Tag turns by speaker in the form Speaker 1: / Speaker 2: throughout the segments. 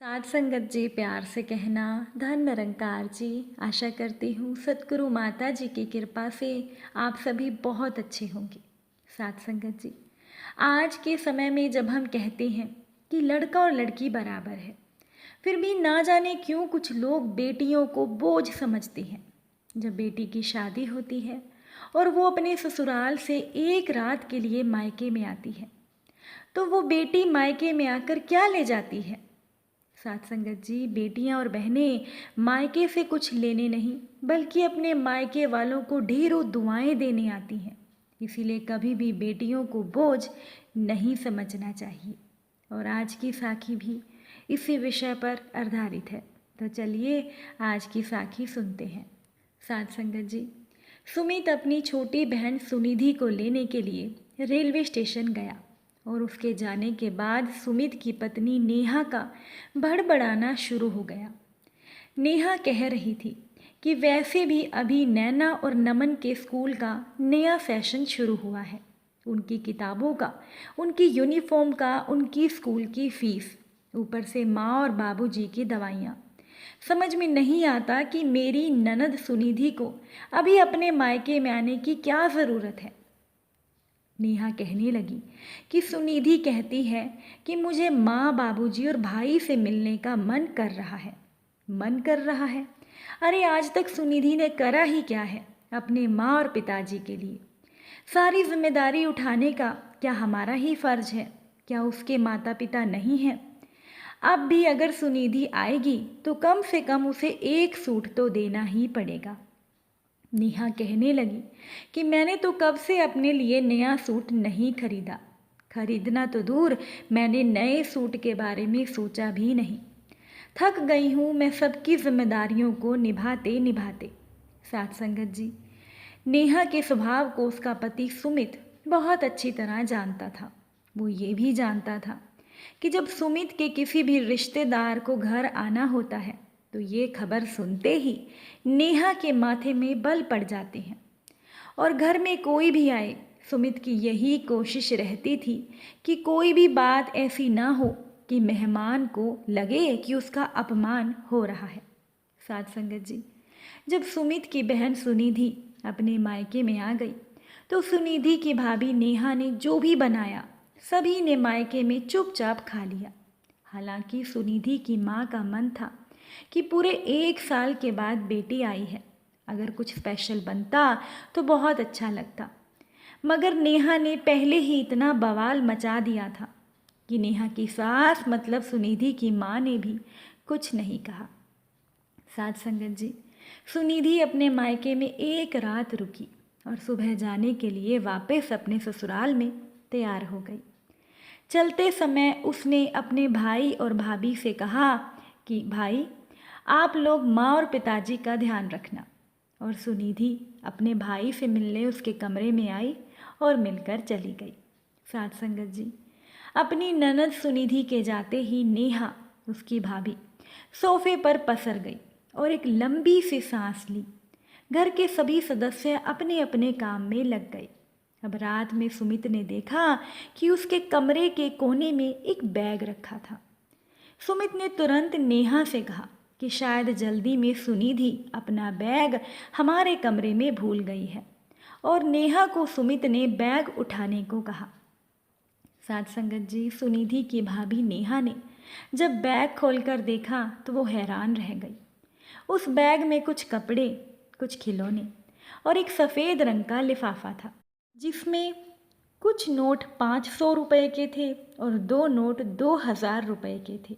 Speaker 1: साध संगत जी, प्यार से कहना। धन निरंकार जी। आशा करती हूँ सतगुरु माता जी की कृपा से आप सभी बहुत अच्छे होंगे। साध संगत जी, आज के समय में जब हम कहते हैं कि लड़का और लड़की बराबर है, फिर भी ना जाने क्यों कुछ लोग बेटियों को बोझ समझते हैं। जब बेटी की शादी होती है और वो अपने ससुराल से एक रात के लिए मायके में आती है, तो वो बेटी मायके में आकर क्या ले जाती है? साथ संगत जी, बेटियां और बहनें मायके से कुछ लेने नहीं बल्कि अपने मायके वालों को ढेरों दुआएं देने आती हैं। इसीलिए कभी भी बेटियों को बोझ नहीं समझना चाहिए। और आज की साखी भी इसी विषय पर आधारित है। तो चलिए आज की साखी सुनते हैं। साथ संगत जी, सुमित अपनी छोटी बहन सुनिधि को लेने के लिए रेलवे स्टेशन गया और उसके जाने के बाद सुमित की पत्नी नेहा का बड़बड़ाना शुरू हो गया। नेहा कह रही थी कि वैसे भी अभी नैना और नमन के स्कूल का नया फैशन शुरू हुआ है। उनकी किताबों का, उनकी यूनिफॉर्म का, उनकी स्कूल की फीस, ऊपर से माँ और बाबूजी की दवाइयाँ। समझ में नहीं आता कि मेरी ननद सुनिधि को अभी अपने मायके में आने की क्या ज़रूरत है। नेहा कहने लगी कि सुनिधि कहती है कि मुझे माँ, बाबूजी और भाई से मिलने का मन कर रहा है। मन कर रहा है? अरे आज तक सुनिधि ने करा ही क्या है अपने माँ और पिताजी के लिए? सारी जिम्मेदारी उठाने का क्या हमारा ही फर्ज है? क्या उसके माता पिता नहीं हैं? अब भी अगर सुनिधि आएगी तो कम से कम उसे एक सूट तो देना ही पड़ेगा। नेहा कहने लगी कि मैंने तो कब से अपने लिए नया सूट नहीं खरीदा। खरीदना तो दूर, मैंने नए सूट के बारे में सोचा भी नहीं। थक गई हूँ मैं सबकी जिम्मेदारियों को निभाते निभाते। साथ संगत जी, नेहा के स्वभाव को उसका पति सुमित बहुत अच्छी तरह जानता था। वो ये भी जानता था कि जब सुमित के किसी भी रिश्तेदार को घर आना होता है तो ये खबर सुनते ही नेहा के माथे में बल पड़ जाते हैं। और घर में कोई भी आए, सुमित की यही कोशिश रहती थी कि कोई भी बात ऐसी ना हो कि मेहमान को लगे कि उसका अपमान हो रहा है। साथ संगत जी, जब सुमित की बहन सुनिधि अपने मायके में आ गई तो सुनिधि की भाभी नेहा ने जो भी बनाया सभी ने मायके में चुपचाप खा लिया। हालांकि सुनिधि की माँ का मन था कि पूरे 1 साल के बाद बेटी आई है, अगर कुछ स्पेशल बनता तो बहुत अच्छा लगता। मगर नेहा ने पहले ही इतना बवाल मचा दिया था कि नेहा की सास मतलब सुनिधि की माँ ने भी कुछ नहीं कहा। साथ संगत जी, सुनिधि अपने मायके में एक रात रुकी और सुबह जाने के लिए वापस अपने ससुराल में तैयार हो गई। चलते समय उसने अपने भाई और भाभी से कहा कि भाई, आप लोग माँ और पिताजी का ध्यान रखना। और सुनिधि अपने भाई से मिलने उसके कमरे में आई और मिलकर चली गई। साथ संगत जी, अपनी ननद सुनिधि के जाते ही नेहा, उसकी भाभी, सोफे पर पसर गई और एक लंबी सी सांस ली। घर के सभी सदस्य अपने अपने काम में लग गए। अब रात में सुमित ने देखा कि उसके कमरे के कोने में एक बैग रखा था। सुमित ने तुरंत नेहा से कहा कि शायद जल्दी में सुनिधि अपना बैग हमारे कमरे में भूल गई है, और नेहा को सुमित ने बैग उठाने को कहा। साथ संगत जी, सुनिधि की भाभी नेहा ने जब बैग खोलकर देखा तो वो हैरान रह गई। उस बैग में कुछ कपड़े, कुछ खिलौने और एक सफ़ेद रंग का लिफाफा था जिसमें कुछ नोट 500 रुपये के थे और 2 नोट 2000 रुपये के थे।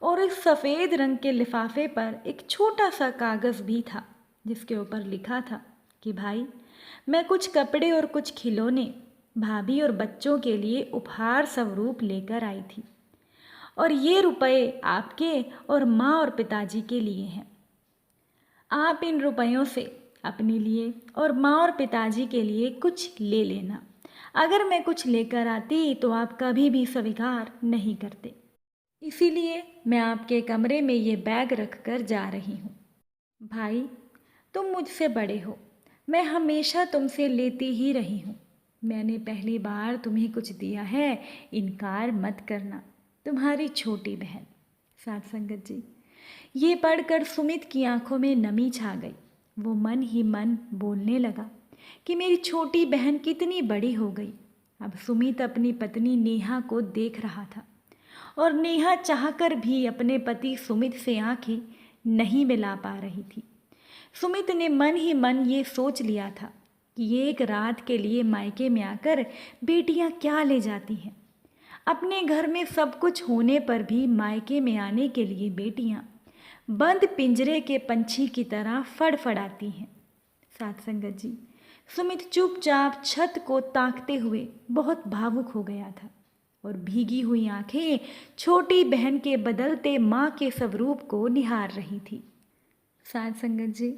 Speaker 1: और इस सफ़ेद रंग के लिफाफे पर एक छोटा सा कागज़ भी था जिसके ऊपर लिखा था कि भाई, मैं कुछ कपड़े और कुछ खिलौने भाभी और बच्चों के लिए उपहार स्वरूप लेकर आई थी, और ये रुपए आपके और माँ और पिताजी के लिए हैं। आप इन रुपयों से अपने लिए और माँ और पिताजी के लिए कुछ ले लेना। अगर मैं कुछ लेकर आती तो आप कभी भी स्वीकार नहीं करते, इसीलिए मैं आपके कमरे में ये बैग रख कर जा रही हूँ। भाई, तुम मुझसे बड़े हो, मैं हमेशा तुमसे लेती ही रही हूँ। मैंने पहली बार तुम्हें कुछ दिया है, इनकार मत करना। तुम्हारी छोटी बहन। साथ संगत जी, ये पढ़कर सुमित की आंखों में नमी छा गई। वो मन ही मन बोलने लगा कि मेरी छोटी बहन कितनी बड़ी हो गई। अब सुमित अपनी पत्नी नेहा को देख रहा था और नेहा चाहकर भी अपने पति सुमित से आंखें नहीं मिला पा रही थी। सुमित ने मन ही मन ये सोच लिया था कि एक रात के लिए मायके में आकर बेटियां क्या ले जाती हैं। अपने घर में सब कुछ होने पर भी मायके में आने के लिए बेटियां बंद पिंजरे के पंछी की तरह फड़फड़ाती हैं। साथ संगत जी, सुमित चुपचाप छत को ताकते हुए बहुत भावुक हो गया था और भीगी हुई आंखें छोटी बहन के बदलते माँ के स्वरूप को निहार रही थी। साथ संगत जी,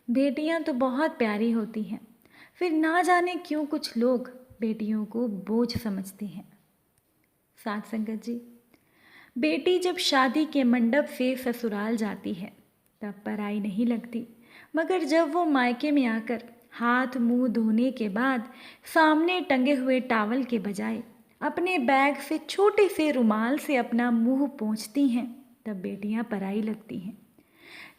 Speaker 1: बेटियां तो बहुत प्यारी होती हैं, फिर ना जाने क्यों कुछ लोग बेटियों को बोझ समझते हैं। साथ संगत जी, बेटी जब शादी के मंडप से ससुराल जाती है तब पराई नहीं लगती, मगर जब वो मायके में आकर हाथ मुंह धोने के बाद सामने टंगे हुए टॉवल के बजाय अपने बैग से छोटे से रुमाल से अपना मुंह पोंछती हैं तब बेटियां पराई लगती हैं।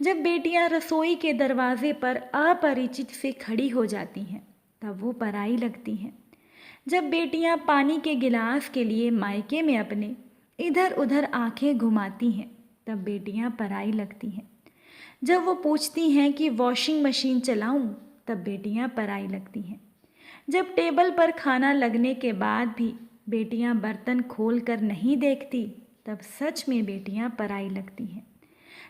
Speaker 1: जब बेटियां रसोई के दरवाजे पर अपरिचित से खड़ी हो जाती हैं तब वो पराई लगती हैं। जब बेटियां पानी के गिलास के लिए मायके में अपने इधर उधर आंखें घुमाती हैं तब बेटियां पराई लगती हैं। जब वो पूछती हैं कि वॉशिंग मशीन चलाऊं तब बेटियां पराई लगती हैं। जब टेबल पर खाना लगने के बाद भी बेटियां बर्तन खोल कर नहीं देखती तब सच में बेटियां पराई लगती हैं।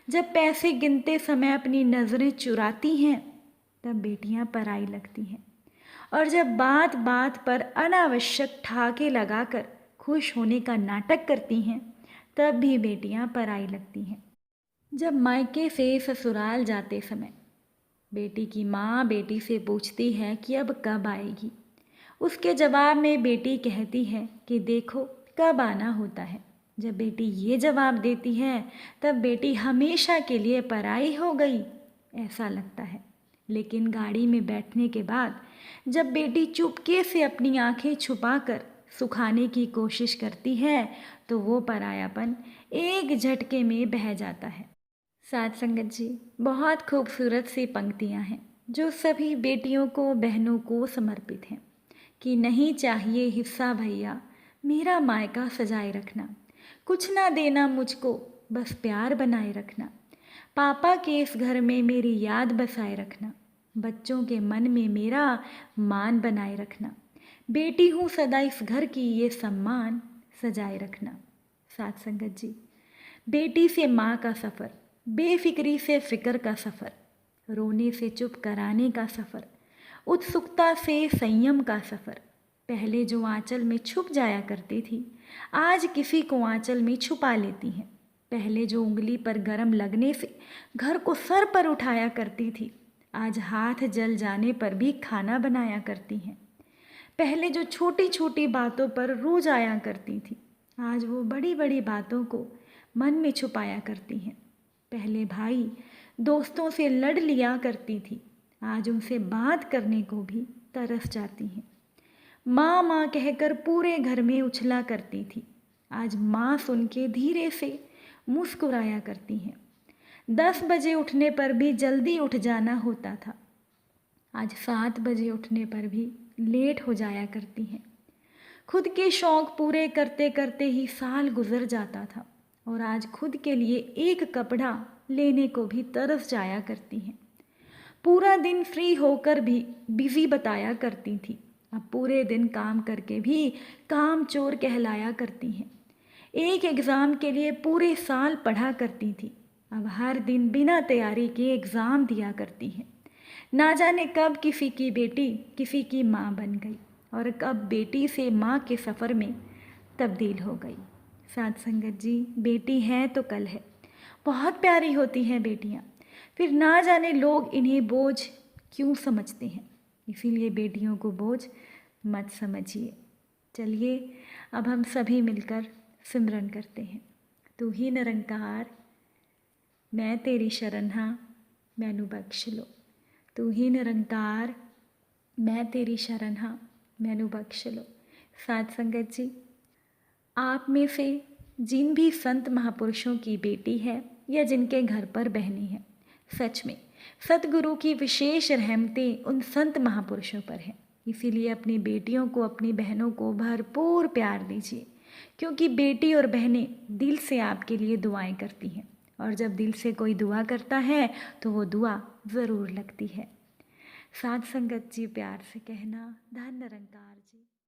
Speaker 1: जब पैसे गिनते समय अपनी नज़रें चुराती हैं तब बेटियां पराई लगती हैं। और जब बात बात पर अनावश्यक ठहाके लगाकर खुश होने का नाटक करती हैं तब भी बेटियां पराई लगती हैं। जब मायके से ससुराल जाते समय बेटी की माँ बेटी से पूछती है कि अब कब आएगी, उसके जवाब में बेटी कहती है कि देखो कब आना होता है। जब बेटी ये जवाब देती है तब बेटी हमेशा के लिए पराई हो गई ऐसा लगता है। लेकिन गाड़ी में बैठने के बाद जब बेटी चुपके से अपनी आंखें छुपाकर सुखाने की कोशिश करती है तो वो परायापन एक झटके में बह जाता है। साथ संगत जी, बहुत खूबसूरत सी पंक्तियाँ हैं जो सभी बेटियों को बहनों को समर्पित हैं कि नहीं चाहिए हिस्सा भैया, मेरा मायका सजाए रखना, कुछ ना देना मुझको, बस प्यार बनाए रखना, पापा के इस घर में मेरी याद बसाए रखना, बच्चों के मन में मेरा मान बनाए रखना, बेटी हूँ सदा इस घर की ये सम्मान सजाए रखना। साथ संगत जी, बेटी से माँ का सफ़र, बेफिक्री से फ़िक्र का सफ़र, रोने से चुप कराने का सफ़र, उत्सुकता से संयम का सफ़र। पहले जो आंचल में छुप जाया करती थी आज किसी को आंचल में छुपा लेती हैं। पहले जो उंगली पर गरम लगने से घर को सर पर उठाया करती थी आज हाथ जल जाने पर भी खाना बनाया करती हैं। पहले जो छोटी छोटी बातों पर रो जाया करती थी आज वो बड़ी बड़ी बातों को मन में छुपाया करती हैं। पहले भाई दोस्तों से लड़ लिया करती थी आज उनसे बात करने को भी तरस जाती हैं। माँ माँ कहकर पूरे घर में उछला करती थी आज माँ सुन के धीरे से मुस्कुराया करती हैं। 10 बजे उठने पर भी जल्दी उठ जाना होता था आज 7 बजे उठने पर भी लेट हो जाया करती हैं। खुद के शौक़ पूरे करते करते ही साल गुजर जाता था और आज खुद के लिए एक कपड़ा लेने को भी तरस जाया करती हैं। पूरा दिन फ्री होकर भी बिज़ी बताया करती थी अब पूरे दिन काम करके भी काम चोर कहलाया करती हैं। एक एग्ज़ाम के लिए पूरे साल पढ़ा करती थी अब हर दिन बिना तैयारी के एग्ज़ाम दिया करती हैं। ना जाने कब किसी की बेटी किसी की माँ बन गई और कब बेटी से माँ के सफ़र में तब्दील हो गई। साथ संगत जी, बेटी है तो कल है, बहुत प्यारी होती हैं बेटियाँ, फिर ना जाने लोग इन्हें बोझ क्यों समझते हैं। इसीलिए बेटियों को बोझ मत समझिए। चलिए अब हम सभी मिलकर सिमरन करते हैं। तू ही निरंकार मैं तेरी शरण हाँ, मैनू बख्श लो। तू ही निरंकार मैं तेरी शरण हाँ, मैनू बख्श लो। साथ संगत जी, आप में से जिन भी संत महापुरुषों की बेटी है या जिनके घर पर बहनें हैं, सच में सतगुरु की विशेष रहमतें उन संत महापुरुषों पर हैं। इसीलिए अपनी बेटियों को, अपनी बहनों को भरपूर प्यार दीजिए, क्योंकि बेटी और बहनें दिल से आपके लिए दुआएं करती हैं, और जब दिल से कोई दुआ करता है तो वो दुआ ज़रूर लगती है। साध संगत जी, प्यार से कहना, धन निरंकार जी।